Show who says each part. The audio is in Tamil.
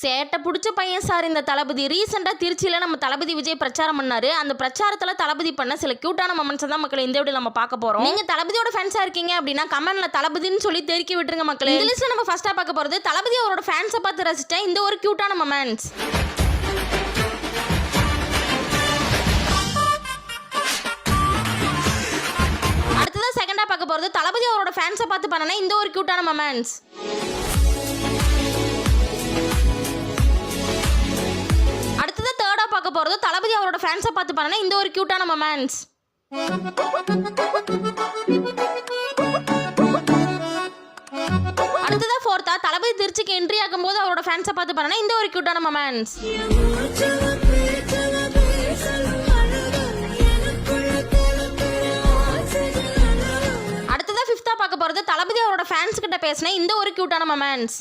Speaker 1: சேட்டை பிடிச்ச பையன் சார் இந்த தளபதி. ரீசெண்டாக திருச்சியில் நம்ம தளபதி விஜய் பிரச்சாரம் பண்ணாரு. அந்த பிரச்சாரத்தில் தளபதி பண்ண சில கியூட்டான மொமெண்ட்ஸ் தான் மக்களை இந்த வீடியோ நம்ம பார்க்க போறோம். நீங்க தளபதியோட ஃபேன்ஸா இருக்கீங்க அப்படின்னா கமெண்ட்ல தளபதின்னு சொல்லி தெரிவிக்க விட்டுருங்க மக்களே. இந்த லிஸ்ட்ல நம்ம ஃபர்ஸ்டா பார்க்க போறது தளபதி அவரோட ஃபேன்ஸை பார்த்து ரசிச்ச இந்த ஒரு கியூட்டான மொமெண்ட்ஸ். அடுத்ததான் செகண்டா பார்க்க போறது தளபதி அவரோட ஃபேன்ஸை பார்த்து பண்ணன இந்த ஒரு கியூட்டான மொமெண்ட்ஸ். அடுத்தது தேர்டா பார்க்க போறது தளபதி அவரோட ஃபேன்ஸை பார்த்து பண்ணன இந்த ஒரு கியூட்டான மொமெண்ட்ஸ். அடுத்ததா ஃபோர்த்தா தளபதி திருச்சிக்கு என்ட்ரி ஆகும்போது அவரோட ஃபேன்ஸை பார்த்து பண்ணன இந்த ஒரு கியூட்டான மொமெண்ட்ஸ். அடுத்ததா ஃபிஃப்த்தா பார்க்க போறது தளபதி அவரோட ஃபேன்ஸ் கிட்ட பேசின இந்த ஒரு கியூட்டான மொமெண்ட்ஸ்.